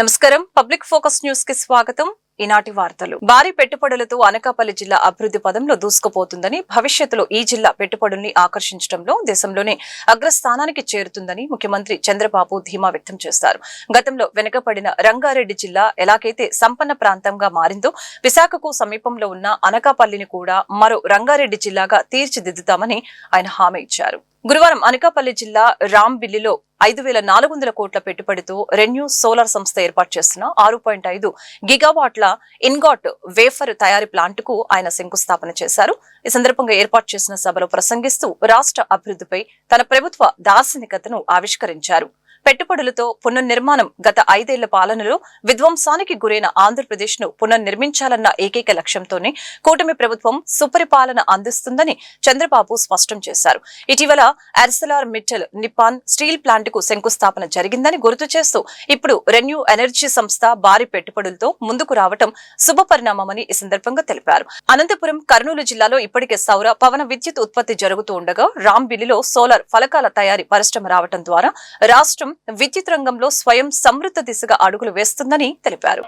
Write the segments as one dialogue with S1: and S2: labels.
S1: నమస్కారం. Public focus news కి స్వాగతం. ఈనాటి వార్తలు. భారీ పెట్టుబడులతో అనకాపల్లి జిల్లా అభివృద్ధి పదంలో దూసుకుపోతుందని, భవిష్యత్తులో ఈ జిల్లా పెట్టుబడుల్ని ఆకర్షించడంలో దేశంలోనే అగ్రస్థానానికి చేరుతుందని ముఖ్యమంత్రి చంద్రబాబు ధీమా వ్యక్తం చేశారు. గతంలో వెనుకబడిన రంగారెడ్డి జిల్లా ఎలాగైతే సంపన్న ప్రాంతంగా మారిందో, విశాఖకు సమీపంలో ఉన్న అనకాపల్లిని కూడా మరో రంగారెడ్డి జిల్లాగా తీర్చిదిద్దుతామని ఆయన హామీ ఇచ్చారు. గురువారం అనకాపల్లి జిల్లా రాంబిల్లిలో 5,400 కోట్ల పెట్టుబడితో రెన్యూ సోలార్ సంస్థ ఏర్పాటు చేస్తున్న 6.5 గిగావాట్ల ఇన్గాట్ వేఫర్ తయారీ ప్లాంట్ కు ఆయన శంకుస్థాపన చేశారు. ఈ సందర్భంగా ఏర్పాటు చేసిన సభలో ప్రసంగిస్తూ రాష్ట్ర అభివృద్ధిపై తన ప్రభుత్వ దార్శనికతను ఆవిష్కరించారు. పెట్టుబడులతో పునర్నిర్మాణం గత 5 ఏళ్ల పాలనలో విధ్వంసానికి గురైన ఆంధ్రప్రదేశ్ ను పునర్నిర్మించాలన్న ఏకైక లక్ష్యంతోనే కూటమి ప్రభుత్వం సుపరిపాలన అందిస్తుందని చంద్రబాబు స్పష్టం చేశారు. ఇటీవల Arcelor Mittal Nippon steel plant కు శంకుస్థాపన జరిగిందని గుర్తు చేస్తూ ఇప్పుడు రెన్యూ ఎనర్జీ సంస్థ భారీ పెట్టుబడులతో ముందుకు రావడం శుభపరిణామమని ఈ సందర్భంగా తెలిపారు. అనంతపురం, కర్నూలు జిల్లాలో ఇప్పటికే సౌర పవన విద్యుత్ ఉత్పత్తి జరుగుతూ ఉండగా రాంబిల్లిలో సోలార్ ఫలకాల తయారీ పరిశ్రమ రావడం ద్వారా రాష్ట్రం విద్యుత్ రంగంలో స్వయం సమృద్ధ దిశగా అడుగులు వేస్తుందని తెలిపారు.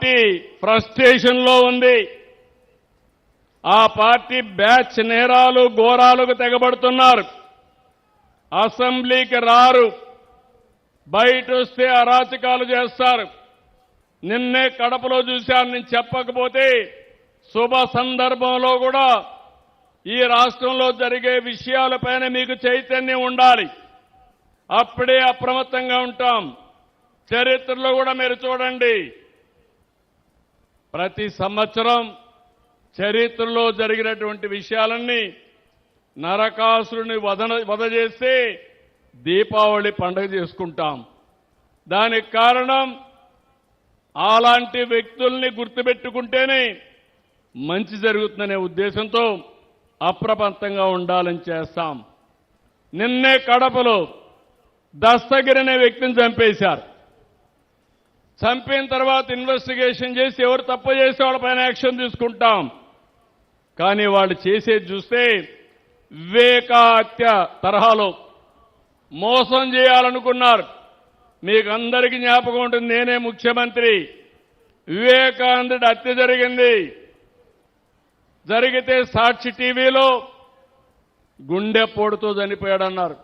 S2: ఫ్రస్ట్రేషన్ లో ఉంది. ఆ పార్టీ బ్యాచ్ నేరాలు ఘోరాలకు తెగబడుతున్నారు. అసెంబ్లీకి రారు, బయట వస్తే అరాచకాలు చేస్తారు. నిన్నే కడపలో చూశాను. నేను చెప్పకపోతే శుభ సందర్భంలో కూడా ఈ రాష్ట్రంలో జరిగే విషయాలపైన మీకు చైతన్యం ఉండాలి. అప్పుడే అప్రమత్తంగా ఉంటాం. చరిత్రలో కూడా మీరు చూడండి, ప్రతి సంవత్సరం చరిత్రలో జరిగినటువంటి విషయాలన్నీ నరకాసురుని వధ చేస్తే దీపావళి పండుగ చేసుకుంటాం. దానికి కారణం అలాంటి వ్యక్తుల్ని గుర్తుపెట్టుకుంటేనే మంచి జరుగుతుందనే ఉద్దేశంతో అప్రమత్తంగా ఉండాలని చేస్తాం. నిన్నే కడపలో దస్తగిరి అనే వ్యక్తిని చంపేశారు. చంపిన తర్వాత ఇన్వెస్టిగేషన్ చేసి ఎవరు తప్పు చేసే వాళ్ళపైన యాక్షన్ తీసుకుంటాం. కానీ వాళ్ళు చేసేది చూస్తే వివేక హత్య తరహాలో మోసం చేయాలనుకున్నారు. మీకు అందరికీ జ్ఞాపకం ఉంటుంది, నేనే ముఖ్యమంత్రి. వివేకానందుడి హత్య జరిగింది. జరిగితే సాక్షి టీవీలో గుండెపోటుతో చనిపోయాడన్నారు.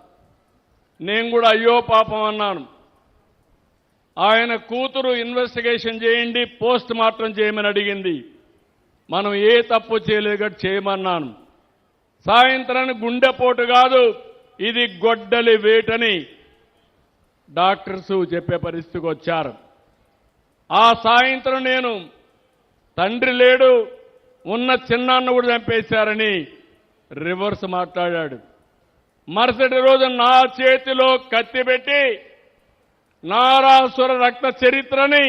S2: నేను కూడా అయ్యో పాపం అన్నాను. ఆయన కూతురు ఇన్వెస్టిగేషన్ చేయండి, పోస్ట్ మార్టం చేయమని అడిగింది. మనం ఏ తప్పు చేయలేదు చేయమన్నాను. సాయంత్రాన్ని గుండెపోటు కాదు, ఇది గొడ్డలి వేటని డాక్టర్స్ చెప్పే పరిస్థితికి వచ్చారు. ఆ సాయంత్రం నేను తండ్రి లేడు, ఉన్న చిన్నాన్న కూడా చంపేశారని రివర్స్ మాట్లాడాడు. మరుసటి రోజు నా చేతిలో కత్తి పెట్టి నారాసుర రక్త చరిత్రని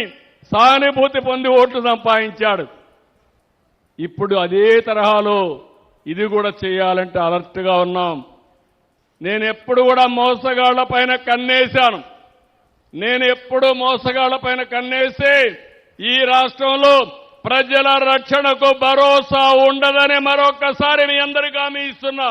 S2: సానుభూతి పొంది ఓట్లు సంపాదించాడు. ఇప్పుడు అదే తరహాలో ఇది కూడా చేయాలంటే అలర్ట్గా ఉన్నాం. నేను ఎప్పుడు కూడా మోసగాళ్లపైన కన్నేశాను. నేను ఎప్పుడు మోసగాళ్లపైన కన్నేసి ఈ రాష్ట్రంలో ప్రజల రక్షణకు భరోసా ఉండదని మరొక్కసారి మీ అందరికీ హామీ ఇస్తున్నా.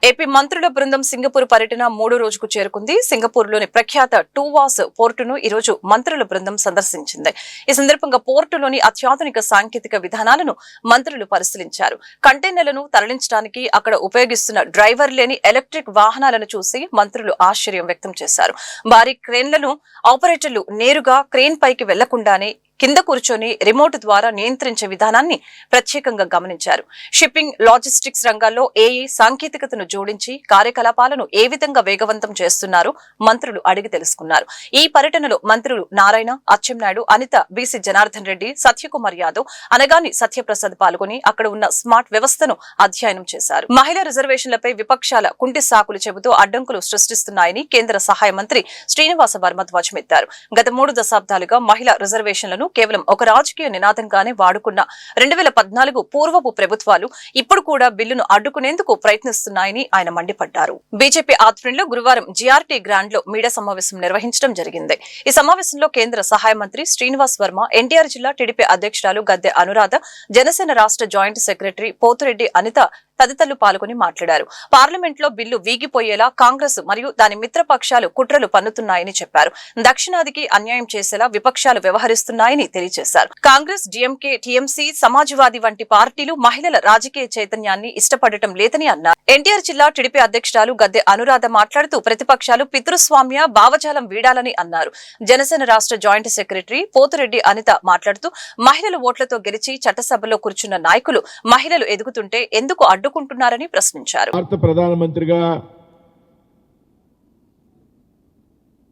S1: ఏపీ మంత్రుల బృందం సింగపూర్ పర్యటన 3వ రోజుకు చేరుకుంది. సింగపూర్లోని ప్రఖ్యాత టూవాస్ పోర్టును ఈ రోజు మంత్రుల బృందం సందర్శించింది. ఈ సందర్భంగా పోర్టులోని అత్యాధునిక సాంకేతిక విధానాలను మంత్రులు పరిశీలించారు. కంటైనర్లను తరలించడానికి అక్కడ ఉపయోగిస్తున్న డ్రైవర్ లేని ఎలక్ట్రిక్ వాహనాలను చూసి మంత్రులు ఆశ్చర్యం వ్యక్తం చేశారు. భారీ క్రేన్లను ఆపరేటర్లు నేరుగా క్రేన్ పైకి వెళ్లకుండానే కింద కూర్చొని రిమోట్ ద్వారా నియంత్రించే విధానాన్ని ప్రత్యేకంగా గమనించారు. షిప్పింగ్, లాజిస్టిక్స్ రంగాల్లో ఏఐ సాంకేతికతను జోడించి కార్యకలాపాలను ఏ విధంగా వేగవంతం చేస్తున్నారో మంత్రులు అడిగి తెలుసుకున్నారు. ఈ పర్యటనలో మంత్రులు నారాయణ, అచ్చెన్నాయుడు, అనిత, బీసీ జనార్దన్ రెడ్డి, సత్యకుమార్ యాదవ్, అనగాని సత్యప్రసాద్ పాల్గొని అక్కడ ఉన్న స్మార్ట్ వ్యవస్థను అధ్యయనం చేశారు. మహిళా రిజర్వేషన్లపై విపక్షాల కుంటి సాకులు చెబుతూ అడ్డంకులు సృష్టిస్తున్నాయని కేంద్ర సహాయ మంత్రి శ్రీనివాస వర్మ ధ్వజమెత్తారు. గత 3 దశాబ్దాలుగా మహిళా రిజర్వేషన్లను కేవలం ఒక రాజకీయ నినాదంగానే వాడుకున్న 2014 పూర్వపు ప్రభుత్వాలు ఇప్పుడు కూడా బిల్లును అడ్డుకునేందుకు ప్రయత్నిస్తున్నాయని ఆయన మండిపడ్డారు. బీజేపీ ఆధ్వర్యంలో గురువారం జీఆర్టీ గ్రాండ్ లో మీడియా సమావేశం నిర్వహించడం జరిగింది. ఈ సమావేశంలో కేంద్ర సహాయ మంత్రి శ్రీనివాస్ వర్మ, ఎన్టీఆర్ జిల్లా టీడీపీ అధ్యక్షురాలు గద్దె అనురాధ, జనసేన రాష్ట్ర జాయింట్ సెక్రటరీ పోతురెడ్డి అనిత, తదితరులు పాల్గొని మాట్లాడారు. పార్లమెంట్ లో బిల్లు వీగిపోయేలా కాంగ్రెస్ మరియు దాని మిత్రపక్షాలు కుట్రలు పన్నుతున్నాయని చెప్పారు. దక్షిణాదికి అన్యాయం చేసేలా విపక్షాలు వ్యవహరిస్తున్నాయని తెలియజేశారు. కాంగ్రెస్, డిఎంకే, టీఎంసీ, సమాజ్వాదీ వంటి పార్టీలు మహిళల రాజకీయ చైతన్యాన్ని ఇష్టపడటం లేదని అన్నారు. ఎన్టీఆర్ జిల్లా టీడీపీ అధ్యక్షురాలు గద్దె అనురాధ మాట్లాడుతూ ప్రతిపక్షాలు పితృస్వామ్య భావజాలం వీడాలని అన్నారు. జనసేన రాష్ట్ర జాయింట్ సెక్రటరీ పోతురెడ్డి అనిత మాట్లాడుతూ మహిళల ఓట్లతో గెలిచి చట్టసభలో కూర్చున్న నాయకులు మహిళలు ఎదుగుతుంటే ఎందుకు అడ్డుకుంటున్నారని ప్రశ్నించారు.
S3: భారత ప్రధానమంత్రిగా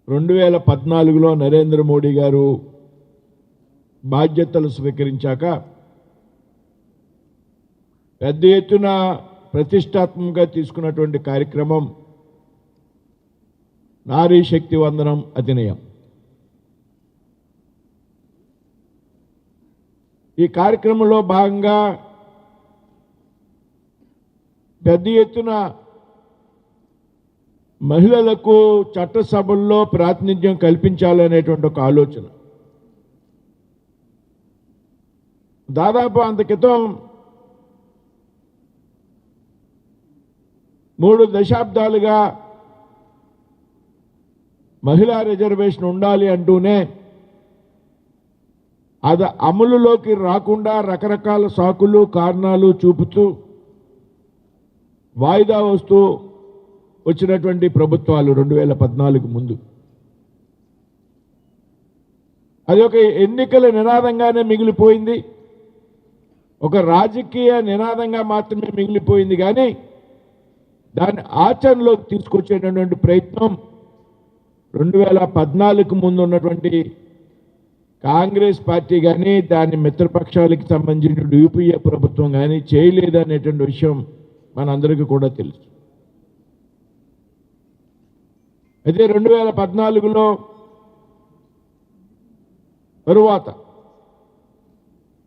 S3: 2014లో నరేంద్ర మోడీ గారు బాధ్యతలు స్వీకరించాక పెద్ద ఎత్తున ప్రతిష్టాత్మకంగా తీసుకున్నటువంటి కార్యక్రమం నారీ శక్తి వందనం అధినియం. ఈ కార్యక్రమంలో భాగంగా పెద్ద ఎత్తున మహిళలకు చట్టసభల్లో ప్రాతినిధ్యం కల్పించాలనేటువంటి ఒక ఆలోచన. దాదాపు అంత క్రితం 3 దశాబ్దాలుగా మహిళా రిజర్వేషన్ ఉండాలి అంటూనే అది అమలులోకి రాకుండా రకరకాల సాకులు కారణాలు చూపుతూ వాయిదా వస్తూ వచ్చినటువంటి ప్రభుత్వాలు 2014 ముందు అది ఒక ఎన్నికల నినాదంగానే మిగిలిపోయింది. ఒక రాజకీయ నినాదంగా మాత్రమే మిగిలిపోయింది. కానీ దాన్ని ఆచరణలోకి తీసుకొచ్చేటటువంటి ప్రయత్నం 2014 ముందు ఉన్నటువంటి కాంగ్రెస్ పార్టీ కానీ దాని మిత్రపక్షాలకు సంబంధించిన యూపీఏ ప్రభుత్వం కానీ చేయలేదనేటువంటి విషయం మనందరికీ కూడా తెలుసు. అయితే 2014లో తరువాత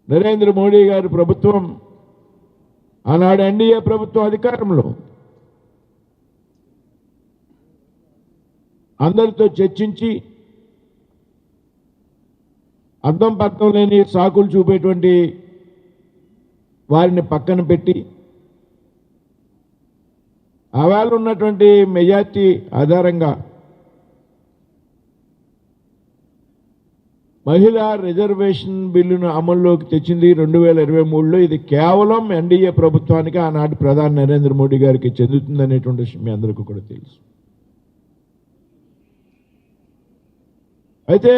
S3: నరేంద్ర మోడీ గారి ప్రభుత్వం, ఆనాడు ఎన్డీఏ ప్రభుత్వం అధికారంలో అందరితో చర్చించి అర్థం పర్థం లేని సాకులు చూపేటువంటి వారిని పక్కన పెట్టి ఆవేళ ఉన్నటువంటి మెజార్టీ ఆధారంగా మహిళా రిజర్వేషన్ బిల్లును అమల్లోకి తెచ్చింది 2023లో. ఇది కేవలం ఎన్డీఏ ప్రభుత్వానికి, ఆనాటి ప్రధాని నరేంద్ర మోడీ గారికి చెందుతుందనేటువంటి విషయం మీ అందరికీ కూడా తెలుసు. అయితే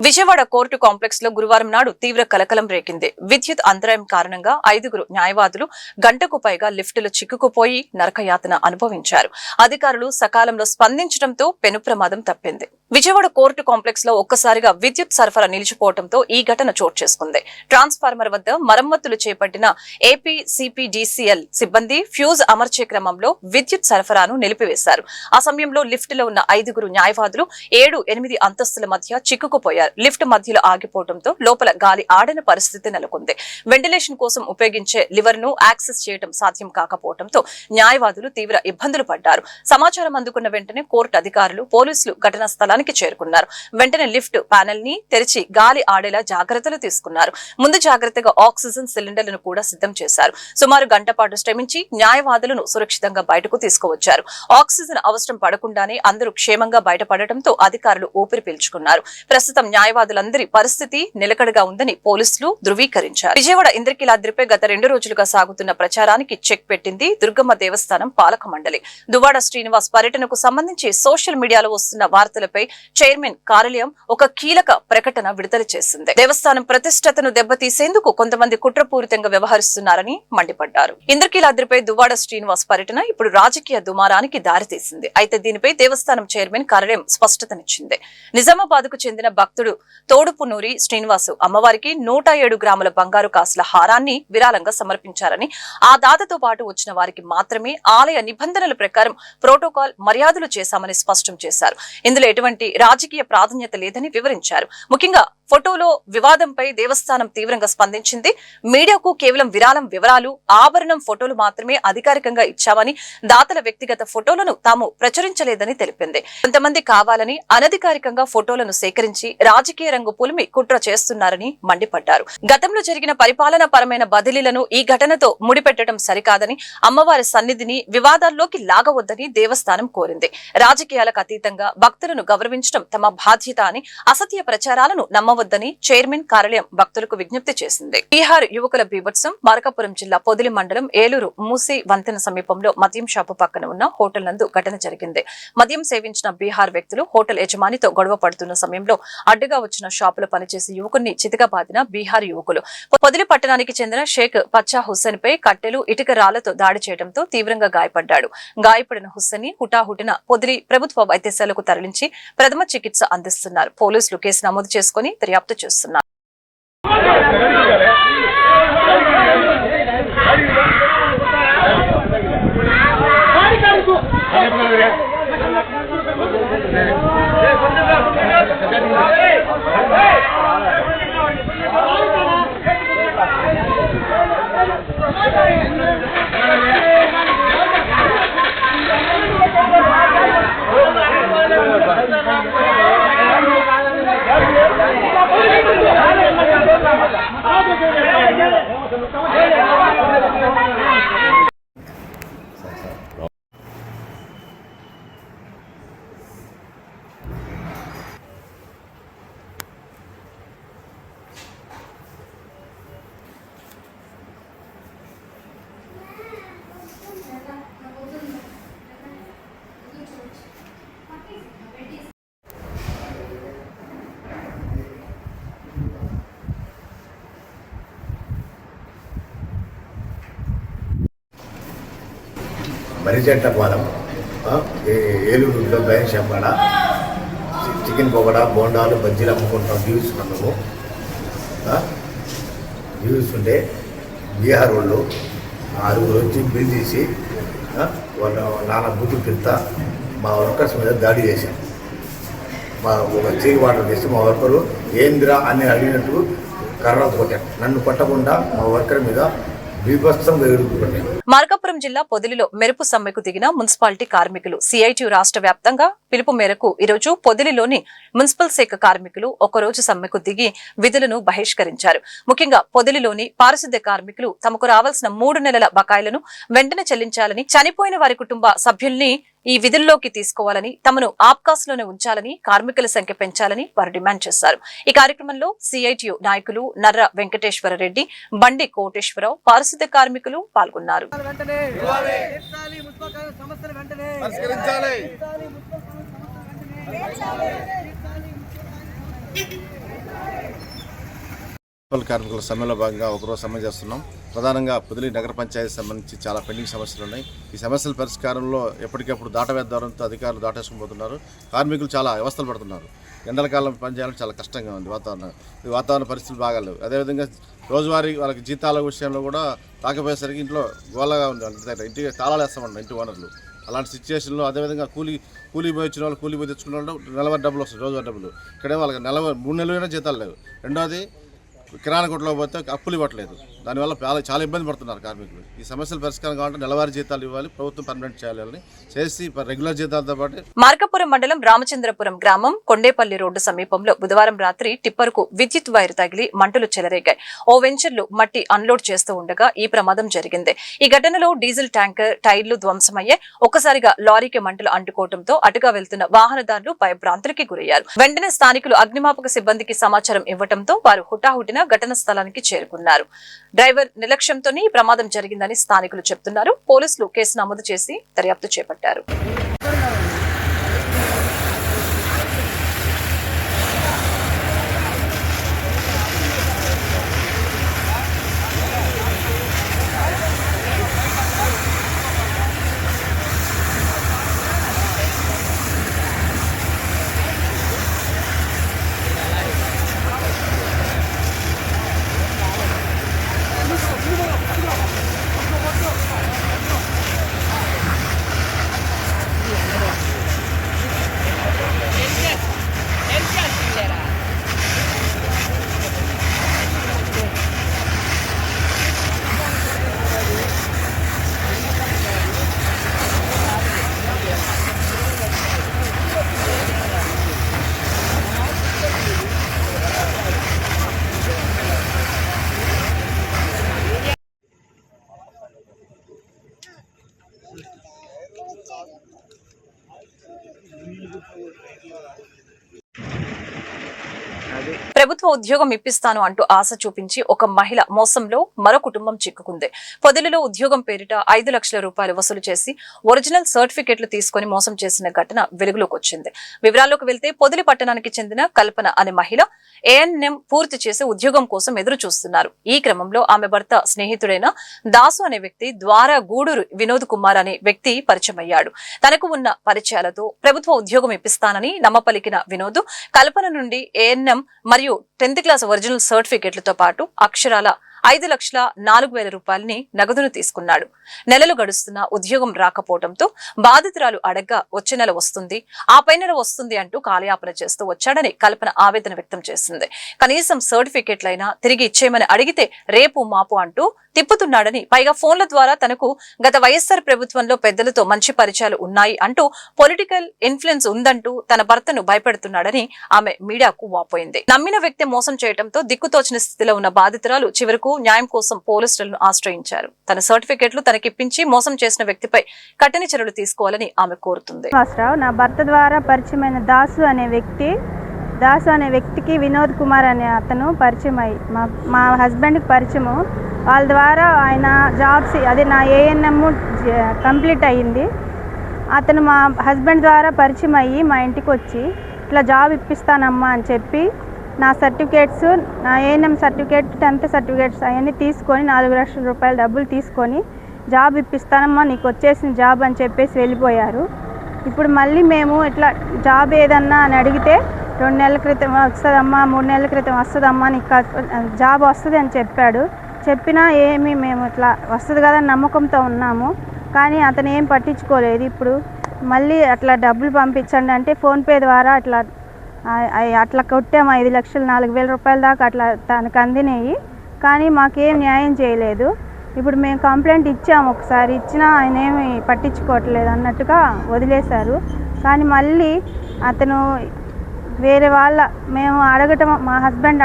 S1: విజయవాడ కోర్టు కాంప్లెక్స్ లో గురువారం నాడు తీవ్ర కలకలం రేగింది. విద్యుత్ అంతరాయం కారణంగా 5గురు న్యాయవాదులు గంటకు పైగా లిఫ్టులో చిక్కుకుపోయి నరకయాతన అనుభవించారు. అధికారులు సకాలంలో స్పందించడంతో పెను ప్రమాదం తప్పింది. విజయవాడ కోర్టు కాంప్లెక్స్ లో ఒక్కసారిగా విద్యుత్ సరఫరా నిలిచిపోవడంతో ఈ ఘటన చోటు చేసుకుంది. ట్రాన్స్ఫార్మర్ వద్ద మరమ్మతులు చేపట్టిన ఏపీసీపీడీసీఎల్ సిబ్బంది ఫ్యూజ్ అమర్చే క్రమంలో విద్యుత్ సరఫరాను నిలిపివేశారు. ఆ సమయంలో లిఫ్టులో ఉన్న 5గురు న్యాయవాదులు 7-8 అంతస్తుల మధ్య చిక్కుకుపోయారు. లిఫ్ట్ మధ్యలో ఆగిపోవడంతో లోపల గాలి ఆడని పరిస్థితి నెలకొంది. వెంటిలేషన్ కోసం ఉపయోగించే లివర్ ను యాక్సెస్ చేయడం సాధ్యం కాకపోవడంతో న్యాయవాదులు తీవ్ర ఇబ్బందులు పడ్డారు. సమాచారం అందుకున్న వెంటనే కోర్టు అధికారులు, పోలీసులు ఘటనా స్థలానికి చేరుకున్నారు. వెంటనే లిఫ్ట్ ప్యానెల్ ని తెరిచి గాలి ఆడేలా జాగ్రత్తలు తీసుకున్నారు. ముందు జాగ్రత్తగా ఆక్సిజన్ సిలిండర్లను కూడా సిద్ధం చేశారు. సుమారు గంట పాటు శ్రమించి న్యాయవాదులను సురక్షితంగా బయటకు తీసుకువచ్చారు. ఆక్సిజన్ అవసరం పడకుండానే అందరూ క్షేమంగా బయటపడటంతో అధికారులు ఊపిరి పీల్చుకున్నారు. ప్రస్తుతం న్యాయవాదులందరి పరిస్థితి నిలకడగా ఉందని పోలీసులు ధృవీకరించారు. విజయవాడ ఇంద్రకీలాద్రిపై గత 2 రోజులుగా సాగుతున్న ప్రచారానికి చెక్ పెట్టింది దుర్గమ్మ దేవస్థానం పాలక మండలి. దువ్వాడ శ్రీనివాస్ పర్యటనకు సంబంధించి సోషల్ మీడియాలో వస్తున్న వార్తలపై చైర్మన్ కార్యాలయం ఒక కీలక ప్రకటన విడుదల చేసింది. దేవస్థానం ప్రతిష్టతను దెబ్బతీసేందుకు కొంతమంది కుట్రపూరితంగా వ్యవహరిస్తున్నారని మండిపడ్డారు. ఇంద్రకీలాద్రిపై దువ్వాడ శ్రీనివాస్ పర్యటన ఇప్పుడు రాజకీయ దుమారానికి దారితీసింది. అయితే దీనిపై దేవస్థానం చైర్మన్ కార్యాలయం స్పష్టతనిచ్చింది. నిజామాబాద్ కు చెందిన భక్తుడు తోడుపునూరి శ్రీనివాసు అమ్మవారికి 107 గ్రాముల బంగారు కాసుల హారాన్ని విరాళంగా సమర్పించారని, ఆ దాతతో పాటు వచ్చిన వారికి మాత్రమే ఆలయ నిబంధనల ప్రకారం ప్రోటోకాల్ మర్యాదలు చేశామని స్పష్టం చేశారు. ఇందులో ఎటువంటి రాజకీయ ప్రాధాన్యత లేదని వివరించారు. ముఖ్యంగా ఫోటోలో వివాదంపై దేవస్థానం తీవ్రంగా స్పందించింది. మీడియాకు కేవలం విరాళం వివరాలు, ఆభరణం ఫోటోలు మాత్రమే అధికారికంగా ఇచ్చామని, దాతల వ్యక్తిగత ఫోటోలను తాము ప్రచురించలేదని తెలిపింది. కొంతమంది కావాలని అనధికారికంగా ఫోటోలను సేకరించి రాజకీయ రంగు పులిమి కుట్ర చేస్తున్నారని మండిపడ్డారు. గతంలో జరిగిన పరిపాలనా పరమైన బదిలీలను ఈ ఘటనతో ముడిపెట్టడం సరికాదని, అమ్మవారి సన్నిధిని వివాదాల్లోకి లాగవద్దని దేవస్థానం కోరింది. రాజకీయాలకు అతీతంగా భక్తులను గౌరవించడం తమ బాధ్యత అని, అసత్య ప్రచారాలను నమ్మవద్దని చైర్మన్ కార్యాలయం భక్తులకు విజ్ఞప్తి చేసింది. బీహార్ యువకుల బీభత్సం. మార్కాపురం జిల్లా పొదిలి మండలం ఏలూరు మూసి వంతెన సమీపంలో మద్యం షాపు పక్కన ఉన్న హోటల్ నందు ఘటన జరిగింది. మద్యం సేవించిన బీహార్ వ్యక్తులు హోటల్ యజమానితో గొడవ పడుతున్న సమయంలో అడ్డుగా వచ్చిన షాపులో పనిచేసే యువకుడిని చితిగా బాదిన బీహార్ యువకులు పొదిలి పట్టణానికి చెందిన షేక్ పచ్చా హుస్సేన్ పై కట్టెలు, ఇటుక రాళ్లతో దాడి చేయడంతో తీవ్రంగా గాయపడ్డాడు. గాయపడిన హుస్సేన్ ని హుటాహుటిన పొదిలి ప్రభుత్వ వైద్యశాలకు తరలించి ప్రథమ చికిత్స అందిస్తున్నారు. పోలీసులు కేసు నమోదు చేసుకుని దర్యాప్తు చేస్తున్నారు.
S4: మరిచెట్టపాలెం ఏలూరులో బయలు చెప్పాడ చికెన్ పొగడా, బోండాలు, బజ్జీలు అమ్ముకుంటాం. జీవిస్తున్నాం మేము. జీవిస్తుంటే బీహార్ వాళ్ళు 6 వచ్చి బిల్ తీసి వాళ్ళ నాన్న బుద్ధులు తింటా మా వర్కర్స్ మీద దాడి చేశాం. మా ఒక చేయి వాటర్ చేసి మా వర్కరు ఏందిరా అని అడిగినట్టు కర్రలు కొట్టాం. నన్ను కొట్టకుండా మా వర్కర్ మీద బీభత్సంగా ఎదుర్కొన్నాం.
S1: మార్కాపురం జిల్లా పొదిలిలో మెరుపు సమ్మెకు దిగిన మున్సిపాలిటీ కార్మికులు. సిఐటియు రాష్ట్ర వ్యాప్తంగా పిలుపు మేరకు ఈరోజు పొదిలిలోని మున్సిపల్ శాఖ కార్మికులు ఒకరోజు సమ్మెకు దిగి విధులను బహిష్కరించారు. ముఖ్యంగా పొదిలిలోని పారిశుద్ధ్య కార్మికులు తమకు రావాల్సిన 3 నెలల బకాయిలను వెంటనే చెల్లించాలని, చనిపోయిన వారి కుటుంబ సభ్యుల్ని ఈ విధుల్లోకి తీసుకోవాలని, తమను ఆప్కాస్ లోనే ఉంచాలని, కార్మికుల సంఖ్య పెంచాలని వారు డిమాండ్ చేశారు. ఈ కార్యక్రమంలో సిఐటియు నాయకులు నర్ర వెంకటేశ్వర రెడ్డి, బండి కోటేశ్వరరావు, పారిశుద్ధ్య కార్మికులు పాల్గొన్నారు.
S5: మున్సిపల్ కార్మికుల సమ్మెలో భాగంగా ఒకరోజు సమ్మె చేస్తున్నాం. ప్రధానంగా పొదిలి నగర పంచాయతీ సంబంధించి చాలా పెండింగ్ సమస్యలు ఉన్నాయి. ఈ సమస్యల పరిష్కారంలో ఎప్పటికప్పుడు దాటవేద్దారంతో అధికారులు దాటేసుకుపోతున్నారు. కార్మికులు చాలా వ్యవస్థలు పడుతున్నారు. ఎండల కాలం పనిచేయాలంటే చాలా కష్టంగా ఉంది. వాతావరణ పరిస్థితులు బాగాలేవు. అదేవిధంగా రోజువారీ వాళ్ళకి జీతాల విషయంలో కూడా రాకపోయేసరికి ఇంట్లో గోళగా ఉంది. ఇంటికి తాళాలు వేస్తామన్నారు ఇంటి ఓనర్లు. అలాంటి సిచ్యువేషన్లో అదేవిధంగా కూలీ పోయి వచ్చిన వాళ్ళు, కూలీ పోయి తెచ్చుకున్న వాళ్ళు నెలవారీ డబ్బులు వస్తాయి, రోజువారీ డబ్బులు. ఇక్కడే వాళ్ళకి 3 నెలలైనా జీతాలు లేవు. రెండోది కిరాణా కొట్లో పోతే అప్పులు ఇవ్వట్లేదు. దానివల్ల చాలా ఇబ్బంది పడుతున్నారు కార్మికులు. ఈ సమస్యల పరిష్కారం కావాలంటే నెలవారీ జీతాలు ఇవ్వాలి, ప్రభుత్వం పర్మనెంట్ చేయాలని చేసి రెగ్యులర్ జీతాలతో పాటు.
S1: మార్కాపురం మండలం రామచంద్రపురం గ్రామం కొండేపల్లి రోడ్డు సమీపంలో బుధవారం రాత్రి టిప్పర్కు విద్యుత్ వైర్ తగిలి మంటలు చెలరేగాయి. ఓ వెంచర్లు మట్టి అన్లోడ్ చేస్తూ ఉండగా ఈ ప్రమాదం జరిగింది. ఈ ఘటనలో డీజిల్ ట్యాంకర్ టైర్లు ధ్వంసమయ్యాయి. ఒక్కసారిగా లారీకి మంటలు అంటుకోవడంతో అటుగా వెళ్తున్న వాహనదారులు భయభ్రాంతులకి గురయ్యారు. వెంటనే స్థానికులు అగ్నిమాపక సిబ్బందికి సమాచారం ఇవ్వడంతో వారు హుటాహుటిన ఘటన స్థలానికి చేరుకున్నారు. డ్రైవర్ నిర్లక్ష్యంతోనే ఈ ప్రమాదం జరిగిందని స్థానికులు చెబుతున్నారు. పోలీసులు కేసు నమోదు చేసి దర్యాప్తు చేపట్టారు.
S6: అది.
S1: ప్రభుత్వ ఉద్యోగం ఇప్పిస్తాను అంటూ ఆశ చూపించి ఒక మహిళ మోసంలో మరో కుటుంబం చిక్కుకుంది. పొదిలిలో ఉద్యోగం పేరిట 5 లక్షల రూపాయలు వసూలు చేసి ఒరిజినల్ సర్టిఫికెట్లు తీసుకుని మోసం చేసిన ఘటన వెలుగులోకి వచ్చింది. వివరాల్లోకి వెళ్తే పొదిలి పట్టణానికి చెందిన కల్పన అనే మహిళ ANM పూర్తి చేసి ఉద్యోగం కోసం ఎదురు చూస్తున్నారు. ఈ క్రమంలో ఆమె భర్త స్నేహితుడైన దాసు అనే వ్యక్తి ద్వారా గూడూరు వినోద్ కుమార్ అనే వ్యక్తి పరిచయమయ్యాడు. తనకు ఉన్న పరిచయాలతో ప్రభుత్వ ఉద్యోగం ఇప్పిస్తానని నమ్మపలికిన వినోద్ కల్పన నుండి ANM మరియు 10th క్లాస్ ఒరిజినల్ సర్టిఫికెట్లతో పాటు అక్షరాల 5,04,000 రూపాయలని నగదును తీసుకున్నాడు. నెలలు గడుస్తున్న ఉద్యోగం రాకపోవడంతో బాధితురాలు అడగ్గా వచ్చే నెల వస్తుంది, ఆపై నెల వస్తుంది అంటూ కాలయాపన చేస్తూ వచ్చాడని కల్పన ఆవేదన వ్యక్తం చేసింది. కనీసం సర్టిఫికెట్లైనా తిరిగి ఇచ్చేయమని అడిగితే రేపు మాపు అంటూ తిప్పుతున్నాడని, పైగా ఫోన్ల ద్వారా తనకు గత వైఎస్ఆర్ ప్రభుత్వంలో పెద్దలతో మంచి పరిచయాలు ఉన్నాయి అంటూ పొలిటికల్ ఇన్ఫ్లుయెన్స్ ఉందంటూ తన భర్తను భయపెడుతున్నాడని ఆమె మీడియాకు వాపోయింది. నమ్మిన వ్యక్తి మోసం చేయడంతో దిక్కుతోచిన స్థితిలో ఉన్న బాధితురాలు చివరకు న్యాయం కోసం పోలీసులను ఆశ్రయించారు. తన సర్టిఫికెట్లు తనకిప్పించి మోసం చేసిన వ్యక్తిపై కఠిన చర్యలు తీసుకోవాలని ఆమె కోరుతుంది.
S7: నా భర్త ద్వారా పరిచయమైన దాసు అనే వ్యక్తికి వినోద్ కుమార్ అనే అతను పరిచయం అయ్యి మా హస్బెండ్కి పరిచయము. వాళ్ళ ద్వారా ఆయన జాబ్స్ అదే నా ANM కంప్లీట్ అయ్యింది. అతను మా హస్బెండ్ ద్వారా పరిచయం అయ్యి మా ఇంటికి వచ్చి ఇట్లా జాబ్ ఇప్పిస్తానమ్మా అని చెప్పి నా సర్టిఫికేట్స్, నా ANM సర్టిఫికేట్, 10th సర్టిఫికేట్స్ అవన్నీ తీసుకొని 4 లక్షల రూపాయల డబ్బులు తీసుకొని జాబ్ ఇప్పిస్తానమ్మా నీకు వచ్చేసిన జాబ్ అని చెప్పేసి వెళ్ళిపోయారు. ఇప్పుడు మళ్ళీ మేము ఇట్లా జాబ్ ఏదన్నా అని అడిగితే 2 నెలల క్రితం వస్తుందమ్మా, 3 నెలల క్రితం వస్తుందమ్మా నీకు జాబ్ వస్తుంది అని చెప్పాడు. చెప్పినా ఏమి మేము ఇట్లా వస్తుంది కదా నమ్మకంతో ఉన్నాము, కానీ అతను ఏం పట్టించుకోలేదు. ఇప్పుడు మళ్ళీ అట్లా డబ్బులు పంపించండి అంటే ఫోన్పే ద్వారా అట్లా కొట్టాము. 5,04,000 రూపాయల దాకా అట్లా తనకు అందినాయి, కానీ మాకేం న్యాయం చేయలేదు. ఇప్పుడు మేము కంప్లైంట్ ఇచ్చాము, ఒకసారి ఇచ్చినా ఆయన ఏమి పట్టించుకోవట్లేదు అన్నట్టుగా వదిలేశారు. కానీ మళ్ళీ అతను వేరే మేము అడగటం, మా హస్బెండ్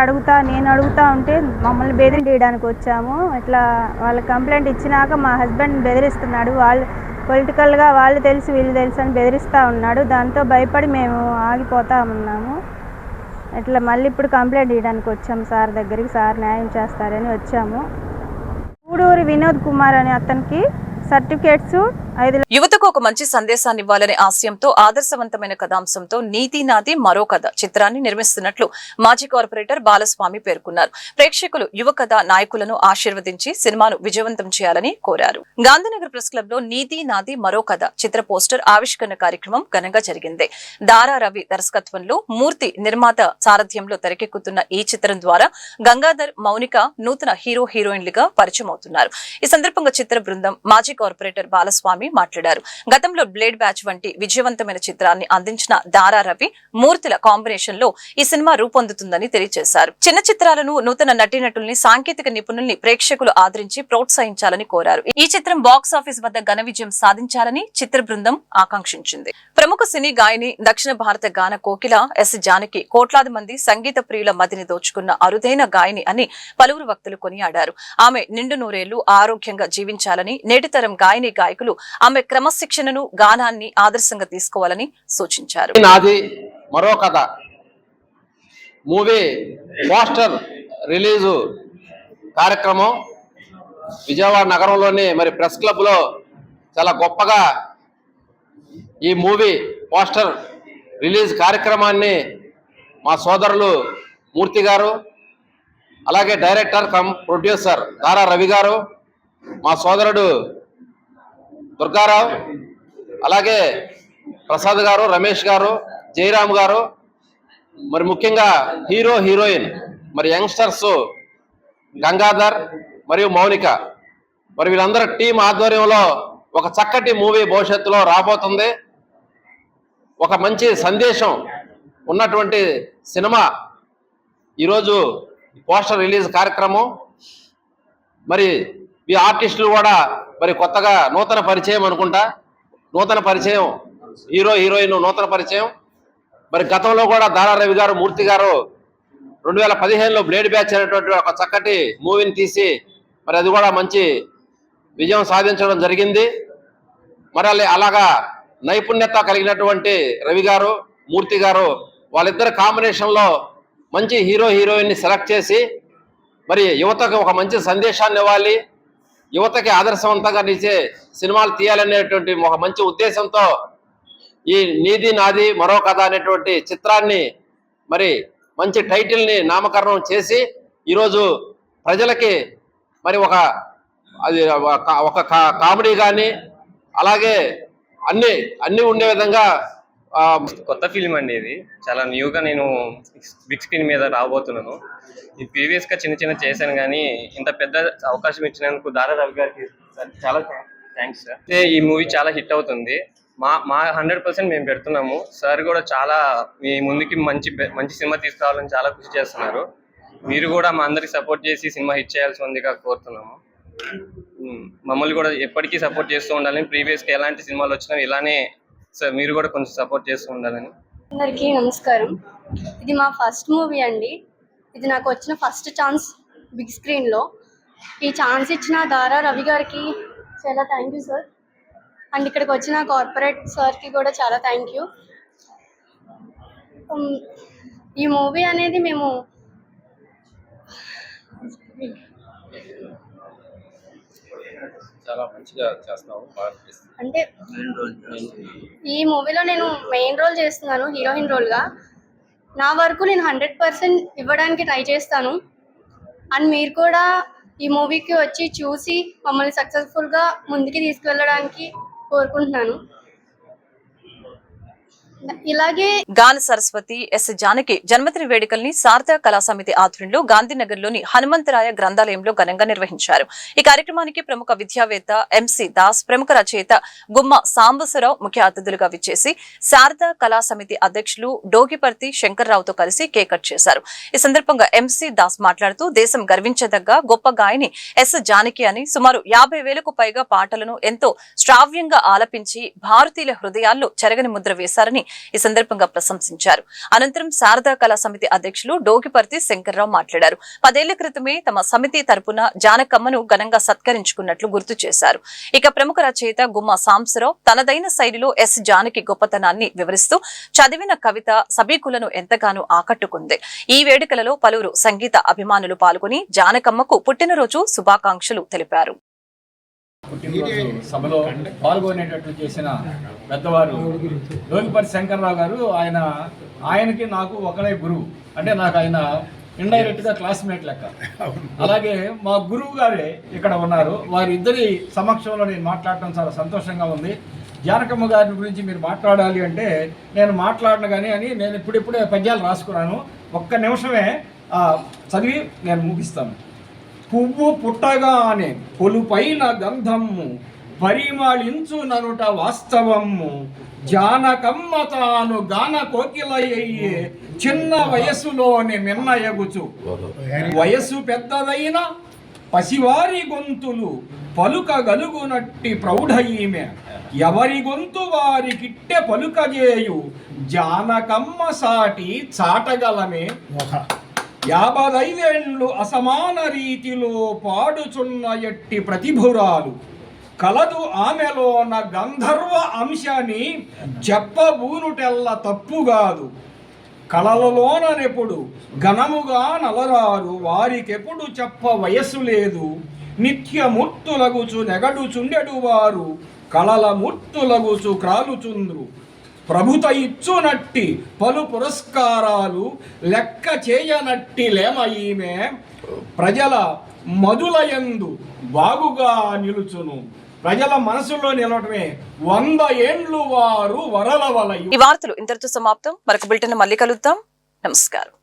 S7: నేను అడుగుతా ఉంటే మమ్మల్ని బెదిరించడానికి వచ్చాము. ఇట్లా వాళ్ళ కంప్లైంట్ ఇచ్చినాక మా హస్బెండ్ బెదిరిస్తున్నాడు. వాళ్ళు పొలిటికల్గా వాళ్ళు తెలుసు వీళ్ళు తెలుసు అని బెదిరిస్తూ ఉన్నాడు. దాంతో భయపడి మేము ఆగిపోతా ఉన్నాము. ఇట్లా మళ్ళీ ఇప్పుడు కంప్లైంట్ ఇవ్వడానికి వచ్చాము సార్ దగ్గరికి, సార్ న్యాయం చేస్తారని వచ్చాము. గూడూరు వినోద్ కుమార్ అనే అతనికి సర్టిఫికేట్స్
S1: యువతకు ఒక మంచి సందేశాన్ని ఇవ్వాలనే ఆశయంతో ఆదర్శవంతమైన కథాంశంతో నీతి నాది మరో కథ చిత్రాన్ని నిర్మిస్తున్నట్లు మాజీ కార్పొరేటర్ బాలస్వామి పేర్కొన్నారు. ప్రేక్షకులు యువ కథ నాయకులను ఆశీర్వదించి సినిమాను విజయవంతం చేయాలని కోరారు. గాంధీనగర్ ప్రెస్ క్లబ్ లో నీతి నాది మరో కథ చిత్ర పోస్టర్ ఆవిష్కరణ కార్యక్రమం ఘనంగా జరిగింది. దారా రవి దర్శకత్వంలో మూర్తి నిర్మాత సారథ్యంలో తెరకెక్కుతున్న ఈ చిత్రం ద్వారా గంగాధర్, మౌనిక నూతన హీరోయిన్లుగా పరిచయం అవుతున్నారు. ఈ సందర్భంగా చిత్ర బృందం మాజీ కార్పొరేటర్ బాలస్వామి మాట్లాడారు. గతంలో బ్లేడ్ బ్యాచ్ వంటి విజయవంతమైన చిత్రాన్ని అందించిన దారా రవి, మూర్తిల కాంబినేషన్ లో ఈ సినిమా రూపొందుతుందని తెలియజేశారు. చిన్న చిత్రాలను, నూతన నటీనటుల్ని, సాంకేతిక నిపుణుల్ని ప్రేక్షకులు ఆదరించి ప్రోత్సహించాలని కోరారు. ఈ చిత్రం బాక్స్ ఆఫీస్ వద్ద ఘన విజయం సాధించాలని చిత్ర బృందం ఆకాంక్షించింది. ప్రముఖ సినీ గాయని, దక్షిణ భారత గాన కోకిల ఎస్ జానకి కోట్లాది మంది సంగీత ప్రియుల మదిని దోచుకున్న అరుదైన గాయని అని పలువురు వక్తలు కొనియాడారు. ఆమె నిండు నూరేళ్లు ఆరోగ్యంగా జీవించాలని, నేటితరం గాయని గాయకులు ఆమె క్రమశిక్షణను, గానాన్ని ఆదర్శంగా తీసుకోవాలని సూచించారు.
S6: నాది మరో కథ మూవీ పోస్టర్ రిలీజు కార్యక్రమం విజయవాడ నగరంలోని ప్రెస్ క్లబ్ లో చాలా గొప్పగా ఈ మూవీ పోస్టర్ రిలీజ్ కార్యక్రమాన్ని మా సోదరులు మూర్తి గారు, అలాగే డైరెక్టర్ కమ్ ప్రొడ్యూసర్ దారా రవి గారు, మా సోదరుడు దుర్గారావు, అలాగే ప్రసాద్ గారు, రమేష్ గారు, జయరామ్ గారు, ముఖ్యంగా హీరోయిన్ యంగ్స్టర్స్ గంగాధర్ మరియు మౌనిక వీళ్ళందరూ టీం ఆధ్వర్యంలో ఒక చక్కటి మూవీ భవిష్యత్తులో రాబోతుంది. ఒక మంచి సందేశం ఉన్నటువంటి సినిమా ఈరోజు పోస్టర్ రిలీజ్ కార్యక్రమం. ఈ ఆర్టిస్టులు కూడా కొత్తగా నూతన పరిచయం అనుకుంటా, నూతన పరిచయం హీరోయిన్ నూతన పరిచయం. గతంలో కూడా దారా రవి గారు, మూర్తి గారు 2015లో బ్లేడ్ బ్యాచ్ అనేటువంటి ఒక చక్కటి మూవీని తీసి అది కూడా మంచి విజయం సాధించడం జరిగింది. అలాగా నైపుణ్యత కలిగినటువంటి రవి గారు, మూర్తి గారు వాళ్ళిద్దరు కాంబినేషన్లో మంచి హీరో హీరోయిన్ని సెలెక్ట్ చేసి మరి యువతకు ఒక మంచి సందేశాన్ని ఇవ్వాలి, యువతకి ఆదర్శవంతంగా నిలిచే సినిమాలు తీయాలనేటువంటి ఒక మంచి ఉద్దేశంతో ఈ నీది నాది మరో కథ అనేటువంటి చిత్రాన్ని మరి మంచి టైటిల్ని నామకరణం చేసి ఈరోజు ప్రజలకి మరి ఒక కామెడీ కానీ అలాగే అన్ని ఉండే విధంగా
S8: కొత్త ఫిల్మ్ అండి. ఇది చాలా న్యూగా నేను బిగ్ స్క్రీన్ మీద రాబోతున్నాను. ఇది ప్రీవియస్గా చిన్న చేశాను, కానీ ఇంత పెద్ద అవకాశం ఇచ్చినందుకు దారా రవి గారికి చాలా థ్యాంక్స్ సార్. ఈ మూవీ చాలా హిట్ అవుతుంది. మా 100% మేము పెడుతున్నాము. సార్ కూడా చాలా మీ ముందుకి మంచి సినిమా తీసుకురావాలని చాలా కృషి చేస్తున్నారు. మీరు కూడా మా అందరికి సపోర్ట్ చేసి సినిమా హిట్ చేయాల్సి ఉందిగా కోరుతున్నాము. మమ్మల్ని కూడా ఎప్పటికీ సపోర్ట్ చేస్తూ ఉండాలని, ప్రీవియస్గా ఎలాంటి సినిమాలు వచ్చినా ఇలానే సార్ మీరు కూడా కొంచెం సపోర్ట్ చేస్తూ ఉండాలని.
S9: అందరికీ నమస్కారం. ఇది మా ఫస్ట్ మూవీ అండి. ఇది నాకు వచ్చిన ఫస్ట్ ఛాన్స్ బిగ్ స్క్రీన్లో. ఈ ఛాన్స్ ఇచ్చిన దారా రవి గారికి చాలా థ్యాంక్ యూ సార్. అండ్ ఇక్కడికి వచ్చిన కార్పొరేట్ సార్కి కూడా చాలా థ్యాంక్ యూ. ఈ మూవీ అనేది మేము
S6: చాలా మంచిగా చేస్తాము.
S9: అంటే ఈ మూవీలో నేను మెయిన్ రోల్ చేస్తున్నాను, హీరోయిన్ రోల్గా. నా వరకు నేను 100% ఇవ్వడానికి ట్రై చేస్తాను. అండ్ మీరు కూడా ఈ మూవీకి వచ్చి చూసి మమ్మల్ని సక్సెస్ఫుల్గా ముందుకి తీసుకువెళ్ళడానికి కోరుకుంటున్నాను. ఇలాగే
S1: గాన సరస్వతి ఎస్ జానకి జన్మదిన వేడుకల్ని శారదా కళా సమితి ఆధ్వర్యంలో గాంధీనగర్లోని హనుమంతరాయ గ్రంథాలయంలో ఘనంగా నిర్వహించారు. ఈ కార్యక్రమానికి ప్రముఖ విద్యావేత్త ఎంసీ దాస్, ప్రముఖ రచయిత గుమ్మ సాంబశివరావు ముఖ్య అతిథులుగా విచ్చేసి శారదా కళా సమితి అధ్యక్షులు డోగిపర్తి శంకర్రావుతో కలిసి కేక్ కట్ చేశారు. ఈ సందర్భంగా ఎంసీ దాస్ మాట్లాడుతూ దేశం గర్వించదగ్గ గొప్ప గాయని ఎస్ జానకి అని, సుమారు 50,000కు పైగా పాటలను ఎంతో శ్రావ్యంగా ఆలపించి భారతీయుల హృదయాల్లో చెరగని ముద్ర వేశారని ఈ సందర్భంగా ప్రశంసించారు. అనంతరం శారదా కళా సమితి అధ్యక్షులు డోగిపర్తి శంకర్రావు మాట్లాడారు. 10 ఏళ్ల క్రితమే తమ సమితి తరపున జానకమ్మను ఘనంగా సత్కరించుకున్నట్లు గుర్తు చేశారు. ఇక ప్రముఖ రచయిత గుమ్మ సాంబశివరావు తనదైన శైలిలో ఎస్ జానకి గొప్పతనాన్ని వివరిస్తూ చదివిన కవిత సభికులను ఎంతగానో ఆకట్టుకుంది. ఈ వేడుకలలో పలువురు సంగీత అభిమానులు పాల్గొని జానకమ్మకు పుట్టినరోజు శుభాకాంక్షలు తెలిపారు.
S10: పుట్టినరోజు సభలో పాల్గొనేటట్లు చేసిన పెద్దవారు డోగిపర్తి శంకర్రావు గారు. ఆయనకి నాకు ఒకడే గురువు, అంటే నాకు ఆయన ఇండైరెక్ట్గా క్లాస్మేట్ లెక్క. అలాగే మా గురువు గారే ఇక్కడ ఉన్నారు. వారిద్దరి సమక్షంలో నేను మాట్లాడటం చాలా సంతోషంగా ఉంది. జానకమ్మ గారి గురించి మీరు మాట్లాడాలి అంటే నేను మాట్లాడను కానీ అని నేను ఇప్పుడిప్పుడే పద్యాలు రాసుకున్నాను. ఒక్క నిమిషమే చదివి నేను ముగిస్తాను. పువ్వు పుట్టగానే పొలుపైన గంధము పరిమళించుననుట వాస్తవము, జానకమ్మ తాను గాన కోకిలయ్యే చిన్న వయస్సులోనే మిన్నయగుచు, వయస్సు పెద్దదైన పసివారి గొంతులు పలుకగలుగునట్టి ప్రౌఢ ఈమె, ఎవరి గొంతు వారికిట్టె పలుకజేయు జానకమ్మ సాటి చాటగలమే. 55 ఏళ్ళు అసమాన రీతిలో పాడుచున్న ఎట్టి ప్రతిభురాలు, కలదు ఆమెలోన గంధర్వ అంశాన్ని చెప్పబూనుటెల్ల తప్పుగాదు. కళలలోనెప్పుడు ఘనముగా నలరారు, వారికెప్పుడు చెప్ప వయస్సు లేదు. నిత్యమూర్తులగుచు నెగడుచుండెడు వారు, కళల మూర్తులగుచు క్రాలుచుంద్రు. ప్రభుత ఇచ్చునట్టి పలు పురస్కారాలు లెక్క చేయనట్టి లేమ ఈమె, ప్రజల మధులయందు బాగుగా నిలుచును. ప్రజల మనసులో నిలవటమే 100 ఏండ్లు వారు వరల వలయు.
S1: ఈ వార్తలు ఇంతటితో సమాప్తం. మరొక బులెటిన్ మళ్ళీ కలుద్దాం. నమస్కారం.